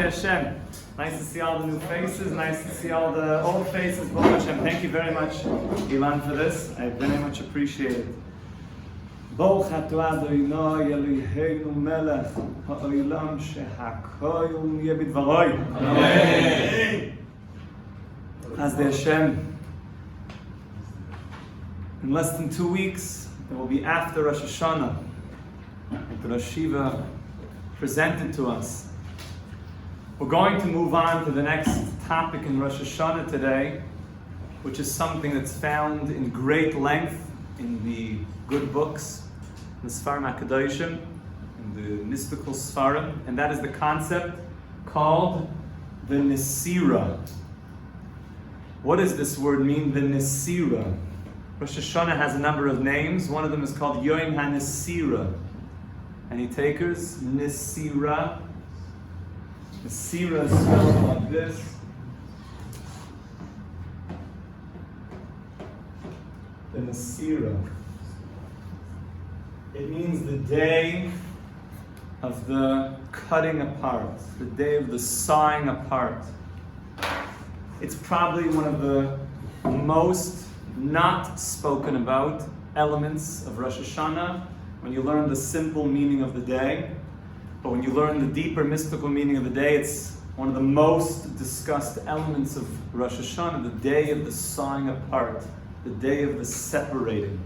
Hashem. Nice to see all the new faces. Nice to see all the old faces. Baruch Hashem. Thank you very much, Ilan, for this. I very much appreciate it. Baruch atah Adonai Eloheinu melech ha'olam shehakol yeh b'dvaroi. Amen. As the Hashem. In less than 2 weeks, it will be after Rosh Hashanah. The Rosh Hashiva presented to us. We're going to move on to the next topic in Rosh Hashanah today, which is something that's found in great length in the good books, the Nsirah HaKadoshim, in the mystical Sfarim, and that is the concept called the Nsirah. What does this word mean, the Nsirah? Rosh Hashanah has a number of names. One of them is called Yom HaNsirah. Any takers? Nsirah. Nsirah is spelled like this. The Nsirah. It means the day of the cutting apart, the day of the sawing apart. It's probably one of the most not spoken about elements of Rosh Hashanah when you learn the simple meaning of the day. But when you learn the deeper mystical meaning of the day, it's one of the most discussed elements of Rosh Hashanah, the day of the sawing apart, the day of the separating.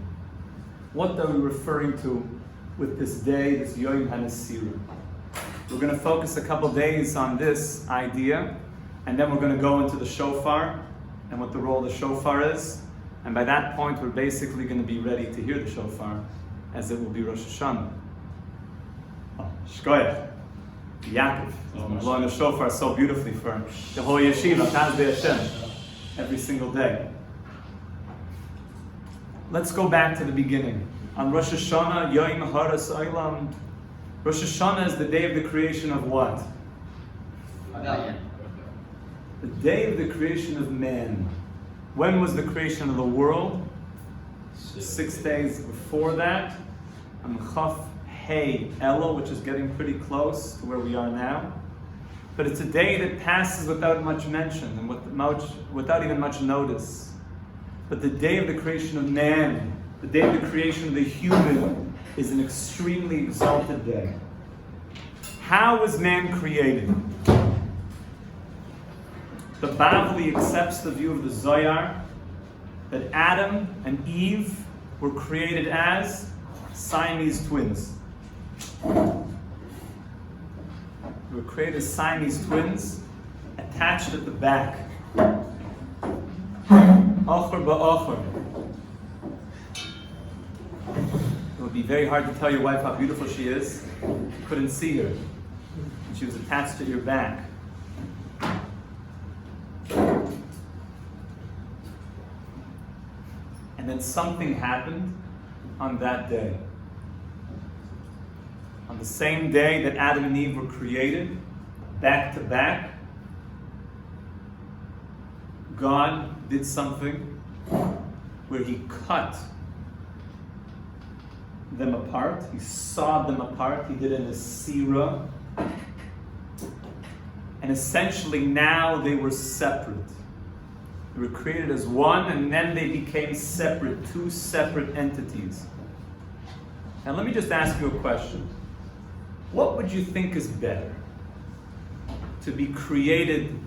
What are we referring to with this day, this Yom HaNsirah? We're going to focus a couple days on this idea, and then we're going to go into the shofar and what the role of the shofar is. And by that point, we're basically going to be ready to hear the shofar, as it will be Rosh Hashanah. Shkoyach, Yaakov, blowing the shofar so beautifully for the whole yeshiva, Chazdei Hashem, every single day. Let's go back to the beginning. On Rosh Hashanah, Yom Haras Olam, Rosh Hashanah is the day of the creation of what? The day of the creation of man. When was the creation of the world? 6 days before that. Chaf Hey Elo, which is getting pretty close to where we are now. But it's a day that passes without much mention and without even much notice. But the day of the creation of man, the day of the creation of the human, is an extremely exalted day. How was man created? The Bavli accepts the view of the Zohar that Adam and Eve were created as Siamese twins. They were created as Siamese twins, attached at the back. Ochor ba'ochor. It would be very hard to tell your wife how beautiful she is. You couldn't see her. She was attached at your back. And then something happened on that day. On the same day that Adam and Eve were created, back to back, God did something where He cut them apart. He sawed them apart. He did an Nsirah. And essentially now they were separate. They were created as one, and then they became separate, two separate entities. Now let me just ask you a question. What would you think is better? To be created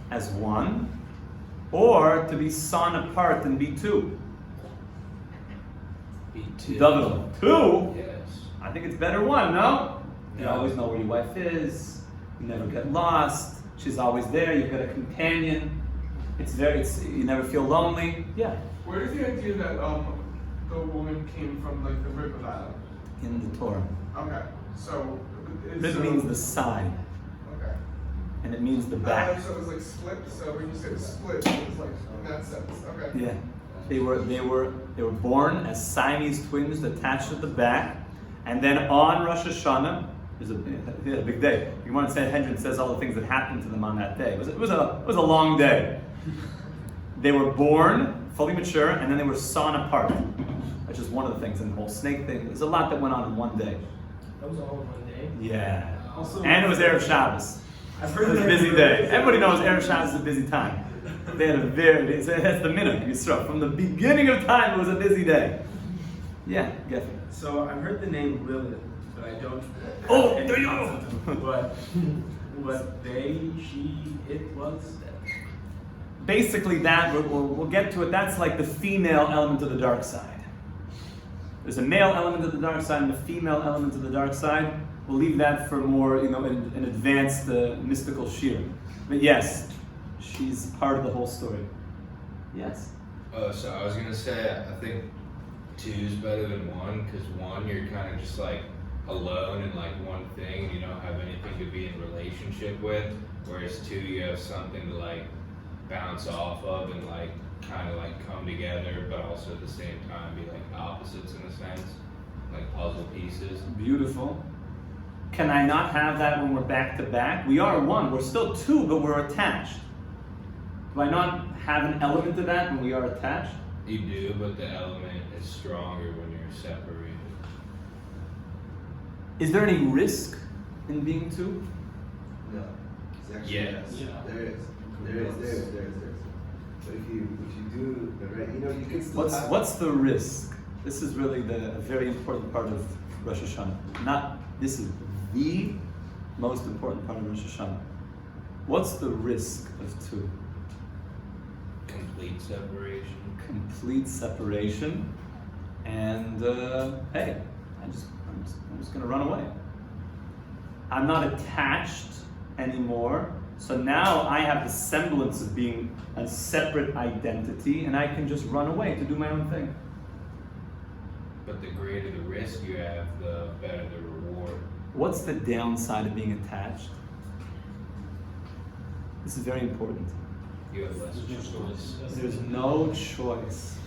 as one, or to be sawn apart and be two? Be two. Double. Two? Yes. I think it's better one, no? You always know where your wife is. You never get lost. She's always there. You've got a companion. You never feel lonely. Yeah. Where is the idea that the woman came from, like the rib of Adam? In the Torah. Okay, so Rib means the side, Okay. and it means the back. So it was like split. So when you said split, it was like in that sense. Okay. Yeah. They were born as Siamese twins attached at the back, and then on Rosh Hashanah, there's a big day. You want to say Hedron says all the things that happened to them on that day. It was a long day. They were born fully mature, and then they were sawn apart. That's just one of the things in the whole snake thing. There's a lot that went on in one day. That was all in one day? Yeah. Also, And it was Erev Shabbos. I've It heard was a the busy name day. Lilith. Everybody knows Erev Shabbos is a busy time. They had that's the minhag, Nsirah. From the beginning of time, it was a busy day. Yeah, Geffen. So I've heard the name Lilith, but I don't. Oh, have there any you go. concept of what they, she, it was. Basically, that we'll get to it. That's like the female element of the dark side. There's a male element of the dark side and a female element of the dark side. We'll leave that for more, an advanced mystical shir. But yes, she's part of the whole story. Yes. Oh, so I was gonna say, I think 2 is better than 1, because 1, you're kind of just like alone in like one thing, and you don't have anything to be in relationship with. Whereas 2, you have something to like bounce off of and like kind of like come together, but also at the same time be like opposites in a sense, like puzzle pieces. Beautiful. Can I not have that when we're back to back? We are 1. We're still 2, but we're attached. Do I not have an element of that when we are attached? You do, but the element is stronger when you're separated. Is there any risk in being 2? No. It's actually Yes. Yeah. There is. But if you do the right, you can still have. What's the risk? This is really a very important part of Rosh Hashanah. This is the most important part of Rosh Hashanah. What's the risk of 2? Complete separation. Complete separation, and hey, I'm just gonna run away. I'm not attached anymore, so now I have the semblance of being a separate identity, and I can just run away to do my own thing. But the greater the risk you have, the better the reward. What's the downside of being attached? This is very important. You have less choice. There's no choice.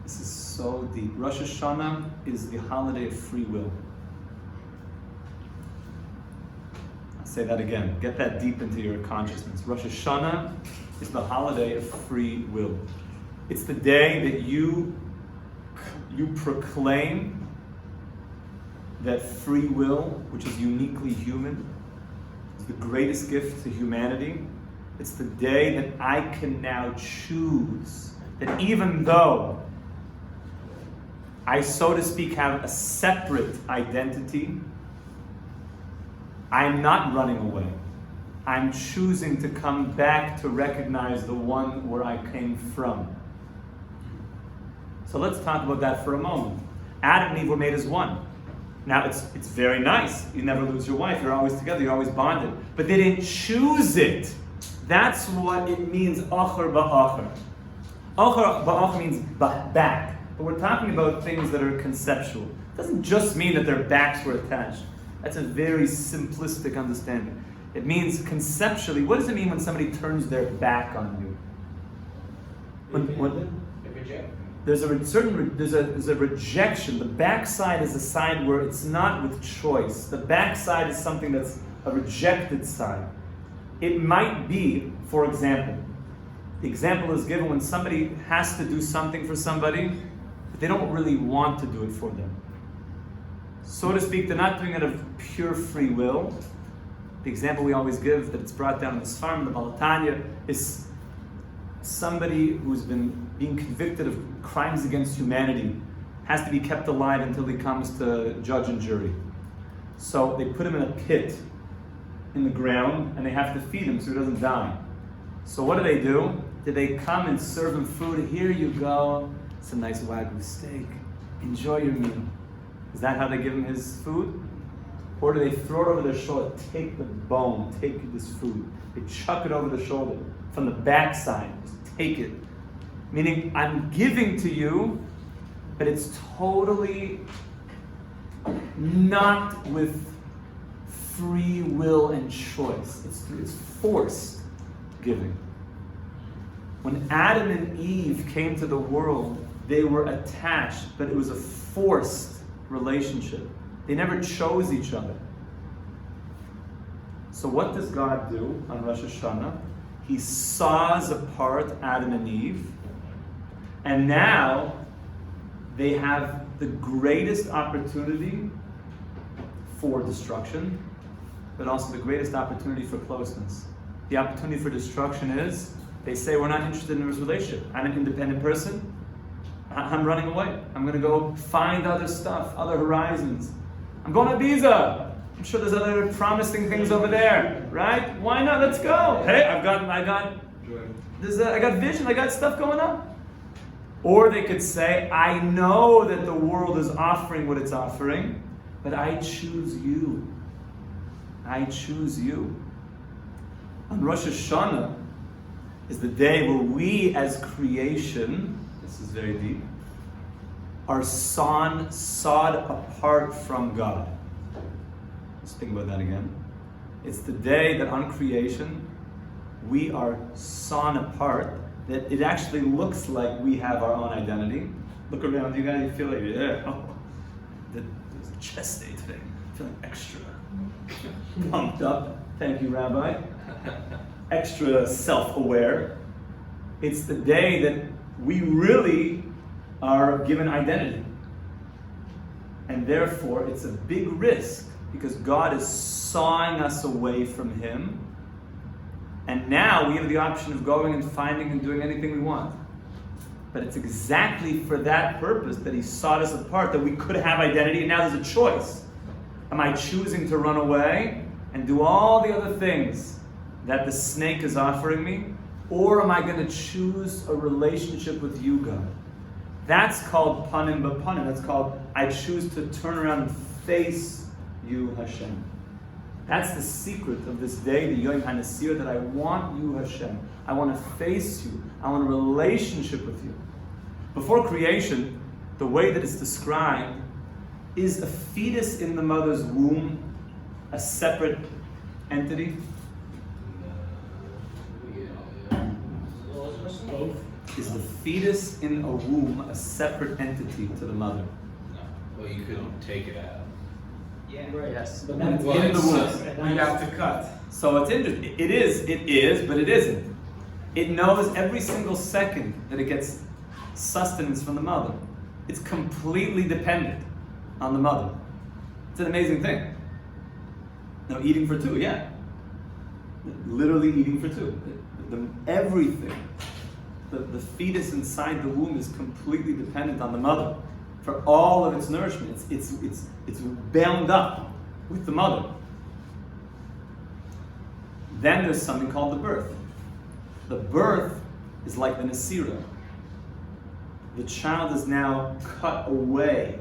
This is so deep. Rosh Hashanah is the holiday of free will. I'll say that again. Get that deep into your consciousness. Rosh Hashanah is the holiday of free will. It's the day that you proclaim that free will, which is uniquely human, is the greatest gift to humanity. It's the day that I can now choose that even though I, so to speak, have a separate identity, I'm not running away. I'm choosing to come back to recognize the one where I came from. So let's talk about that for a moment. Adam and Eve were made as one. Now it's very nice. You never lose your wife. You're always together. You're always bonded. But they didn't choose it. That's what it means, acher ba'acher. Acher ba'acher means back. But we're talking about things that are conceptual. It doesn't just mean that their backs were attached. That's a very simplistic understanding. It means conceptually, what does it mean when somebody turns their back on you? There's a rejection. The backside is a side where it's not with choice. The backside is something that's a rejected side. It might be, for example, the example is given when somebody has to do something for somebody, but they don't really want to do it for them. So to speak, they're not doing it of pure free will. The example we always give, that it's brought down in the Nsirah, the Balatanya, is somebody who's been being convicted of crimes against humanity has to be kept alive until he comes to judge and jury. So they put him in a pit in the ground, and they have to feed him so he doesn't die. So what do? They come and serve him food? Here you go. It's a nice Wagyu steak. Enjoy your meal. Is that how they give him his food? Or do they throw it over their shoulder? Take the bone, take this food. They chuck it over the shoulder from the backside. Just take it. Meaning, I'm giving to you, but it's totally not with free will and choice. It's forced giving. When Adam and Eve came to the world, they were attached, but it was a forced relationship. They never chose each other. So what does God do on Rosh Hashanah? He saws apart Adam and Eve, and now they have the greatest opportunity for destruction, but also the greatest opportunity for closeness. The opportunity for destruction is, they say we're not interested in this relationship. I'm an independent person. I'm running away. I'm going to go find other stuff, other horizons. I'm going to Ibiza. I'm sure there's other promising things over there, right? Why not? Let's go. Hey, I got vision. I got stuff going on. Or they could say, I know that the world is offering what it's offering, but I choose you. I choose you. On Rosh Hashanah is the day where we as creation, this is very deep, are sawed apart from God. Let's think about that again. It's the day that on creation we are sawn apart, that it actually looks like we have our own identity. Look around you guys, you feel like, yeah, oh, there's a chest day today. I'm feeling extra pumped up. Thank you, Rabbi. Extra self-aware. It's the day that we really are given identity. And therefore, it's a big risk because God is sawing us away from Him. And now we have the option of going and finding and doing anything we want. But it's exactly for that purpose that He sawed us apart, that we could have identity, and now there's a choice. Am I choosing to run away and do all the other things that the snake is offering me? Or am I going to choose a relationship with you, God? That's called panim b'panim. That's called, I choose to turn around and face you, Hashem. That's the secret of this day, the Yom HaNsirah, that I want you, Hashem. I want to face you. I want a relationship with you. Before creation, the way that it's described is a fetus in the mother's womb a separate entity? Is the fetus in a womb a separate entity to the mother? No. Well, you couldn't take it out. Yeah. Yes. But then it's in the womb. We'd have to cut. So it's interesting. It is, but it isn't. It knows every single second that it gets sustenance from the mother. It's completely dependent on the mother. It's an amazing thing. Now, eating for two, yeah. Literally eating for two. Everything. The fetus inside the womb is completely dependent on the mother for all of its nourishment. It's bound up with the mother. Then there's something called the birth. The birth is like the Nsirah. The child is now cut away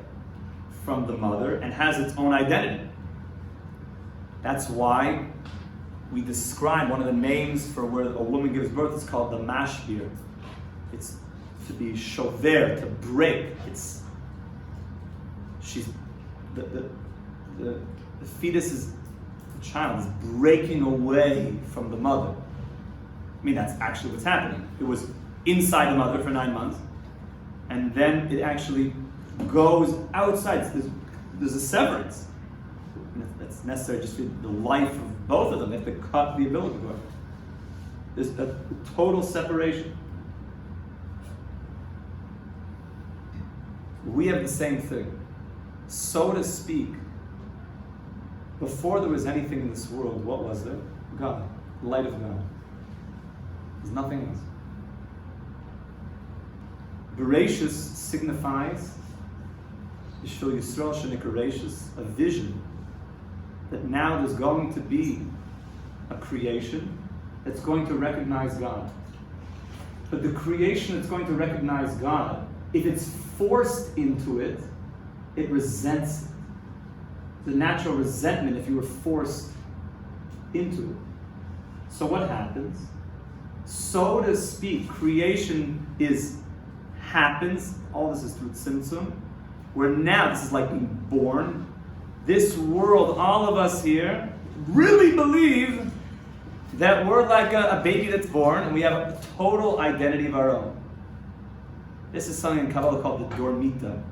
from the mother and has its own identity. That's why we describe one of the names for where a woman gives birth is called the mashbir. It's to be shover, to break. The fetus is, the child is breaking away from the mother. I mean, that's actually what's happening. It was inside the mother for 9 months, and then it actually goes outside. There's a severance. And that's necessary just for the life of both of them. They have to cut the umbilical cord. There's a total separation. We have the same thing. So to speak, before there was anything in this world, what was there? God, light of God. There's nothing else. Bereshis signifies Yishvil Yisrael Shenikah, a vision that now there's going to be a creation that's going to recognize God. But the creation that's going to recognize God, if it's forced into it, it resents it. The natural resentment if you were forced into it. So what happens? So to speak, creation happens, all this is through Tzimtzum, where now this is like being born. This world, all of us here, really believe that we're like a baby that's born and we have a total identity of our own. This is something in Kabbalah called the Dormita,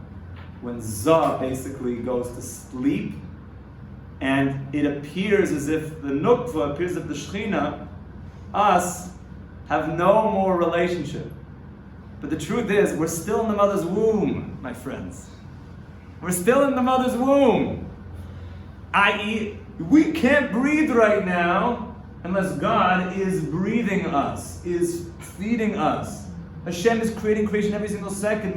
when Zah basically goes to sleep, and it appears as if the Nukva, appears as if the Shekhinah, us, have no more relationship. But the truth is, we're still in the mother's womb, my friends. We're still in the mother's womb. I.e., We can't breathe right now unless God is breathing us, is feeding us. Hashem is creating creation every single second.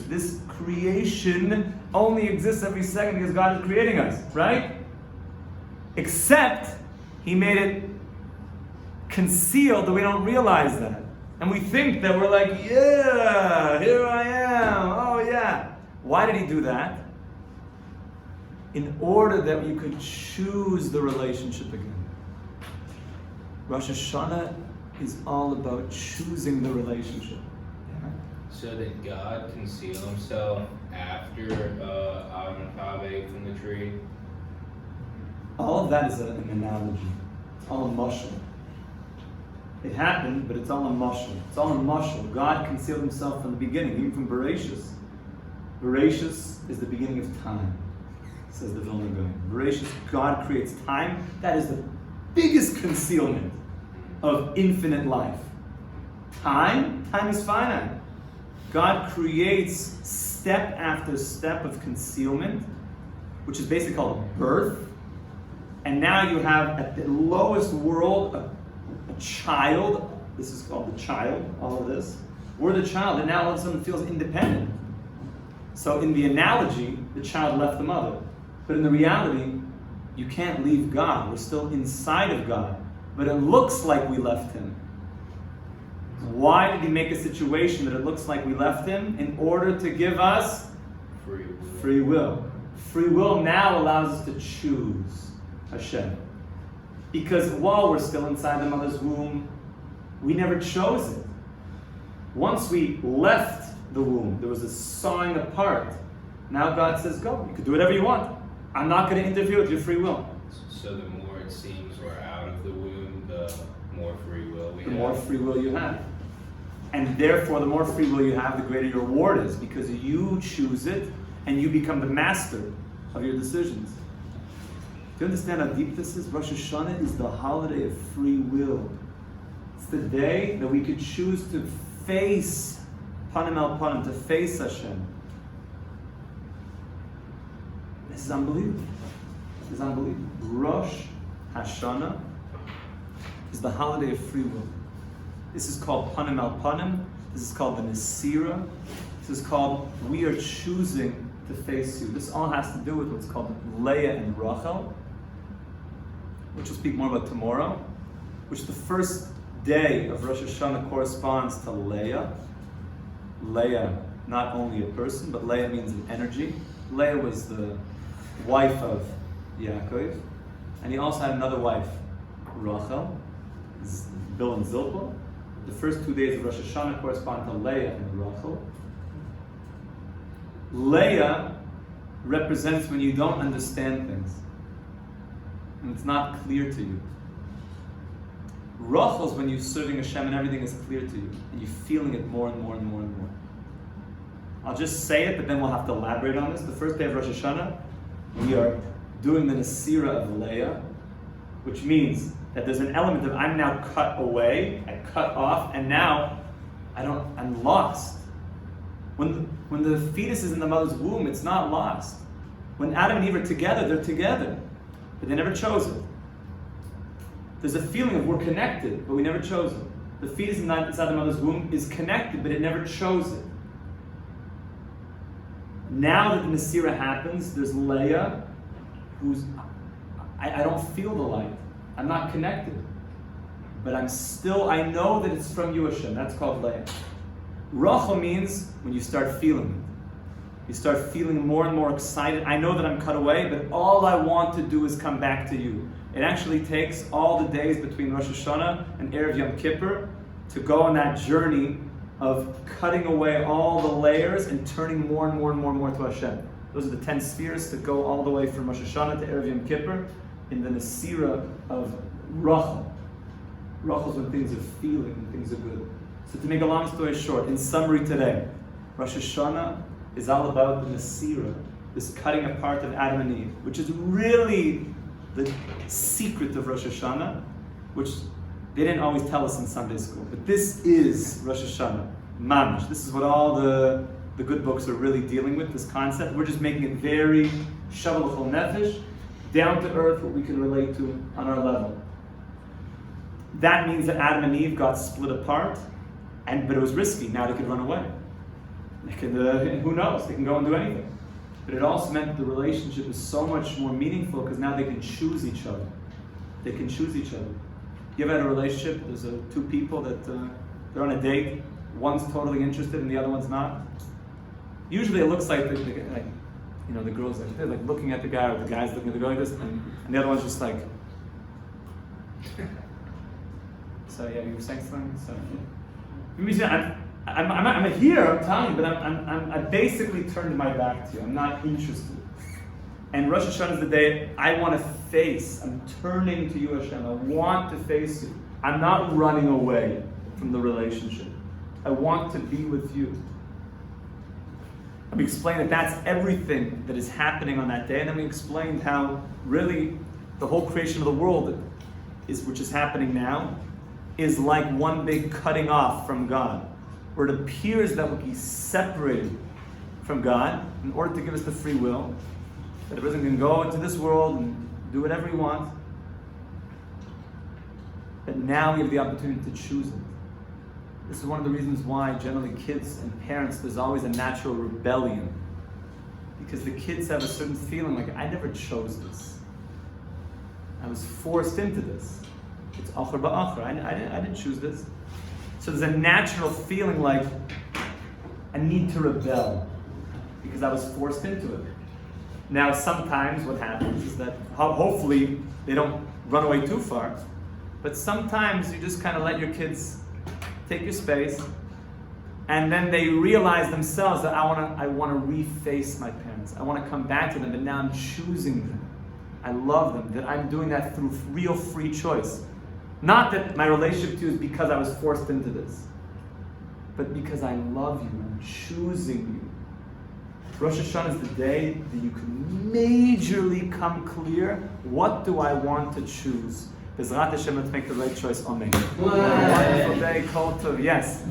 This creation only exists every second because God is creating us, right? Except He made it concealed that we don't realize that. And we think that we're like, yeah, here I am, oh yeah. Why did He do that? In order that you could choose the relationship again. Rosh Hashanah is all about choosing the relationship. So did God conceal Himself after Adam and Chava ate from the tree? All of that is an analogy. It's all a mashal. It happened, but it's all a mashal. It's all a mashal. God concealed Himself from the beginning, even from Bereshis. Bereshis is the beginning of time, says the Vilna Gaon. Bereshis, God creates time. That is the biggest concealment of infinite life. Time is finite. God creates step after step of concealment, which is basically called birth. And now you have, at the lowest world, a child. This is called the child, all of this. We're the child, and now all of a sudden feels independent. So in the analogy, the child left the mother. But in the reality, you can't leave God. We're still inside of God. But it looks like we left Him. Why did He make a situation that it looks like we left Him? In order to give us free will. Free will now allows us to choose Hashem. Because while we're still inside the mother's womb, we never chose it. Once we left the womb, there was a sawing apart. Now God says, go, you can do whatever you want. I'm not going to interfere with your free will. So the more it seems we're out of the womb, the more free will we have. The more free will you have. And therefore, the more free will you have, the greater your reward is, because you choose it and you become the master of your decisions. Do you understand how deep this is? Rosh Hashanah is the holiday of free will. It's the day that we could choose to face Panim El Panim, to face Hashem. This is unbelievable. This is unbelievable. Rosh Hashanah is the holiday of free will. This is called Panim El Panim. This is called the Nsirah. This is called we are choosing to face you. This all has to do with what's called Leah and Rachel, which we'll speak more about tomorrow, which the first day of Rosh Hashanah corresponds to Leah. Leah, not only a person, but Leah means an energy. Leah was the wife of Yaakov, and he also had another wife, Rachel, Bill and Zilpah. The first 2 days of Rosh Hashanah correspond to Leah and Rachel. Leah represents when you don't understand things, and it's not clear to you. Rachel is when you're serving Hashem and everything is clear to you, and you're feeling it more and more and more and more. I'll just say it, but then we'll have to elaborate on this. The first day of Rosh Hashanah, we are doing the Nsirah of Leah, which means that there's an element of I'm now cut away, I cut off, and now I'm lost. When the fetus is in the mother's womb, it's not lost. When Adam and Eve are together, they're together, but they never chose it. There's a feeling of we're connected, but we never chose it. The fetus inside the mother's womb is connected, but it never chose it. Now that the Nsirah happens, there's Leah, who's, I don't feel the light. I'm not connected. But I know that it's from you, Hashem. That's called Leah. Rachel means when you start feeling it. You start feeling more and more excited. I know that I'm cut away, but all I want to do is come back to you. It actually takes all the days between Rosh Hashanah and Erev Yom Kippur to go on that journey of cutting away all the layers and turning more and more and more and more to Hashem. Those are the 10 spheres that go all the way from Rosh Hashanah to Erev Yom Kippur in the Nsirah of Rachel. Rachel's when things are feeling and things are good. So to make a long story short, in summary today, Rosh Hashanah is all about the Nsirah, this cutting apart of Adam and Eve, which is really the secret of Rosh Hashanah, which they didn't always tell us in Sunday school. But this is Rosh Hashanah, Mamish. This is what all the the good books are really dealing with, this concept. We're just making it very shavel l'chol nefesh, down to earth, what we can relate to on our level. That means that Adam and Eve got split apart, but it was risky. Now they could run away. They could, who knows? They can go and do anything. But it also meant that the relationship is so much more meaningful because now they can choose each other. They can choose each other. You ever had a relationship? There's two people that they're on a date. One's totally interested and the other one's not. Usually it looks like the girls they're like looking at the guy, or the guy's looking at the girl like this, and the other one's just like. So yeah, you were saying something. So I'm here. I'm telling you, but I basically turned my back to you. I'm not interested. And Rosh Hashanah is the day I want to face. I'm turning to you, Hashem. I want to face you. I'm not running away from the relationship. I want to be with you. And we explained that that's everything that is happening on that day. And then we explained how really the whole creation of the world, which is happening now, is like one big cutting off from God. Where it appears that we'll be separated from God in order to give us the free will. That a person can go into this world and do whatever he wants. But now we have the opportunity to choose it. This is one of the reasons why generally kids and parents, there's always a natural rebellion. Because the kids have a certain feeling like, I never chose this. I was forced into this. It's achar ba'achar. I didn't choose this. So there's a natural feeling like, I need to rebel. Because I was forced into it. Now sometimes what happens is that, hopefully they don't run away too far. But sometimes you just kind of let your kids take your space, and then they realize themselves that I want to reface my parents. I want to come back to them, but now I'm choosing them. I love them. That I'm doing that through real free choice. Not that my relationship to you is because I was forced into this, but because I love you. I'm choosing you. Rosh Hashanah is the day that you can majorly come clear. What do I want to choose? Bezrat Hashem, let's make the right choice. Amen. Wonderful day, Kol Tov. Yes.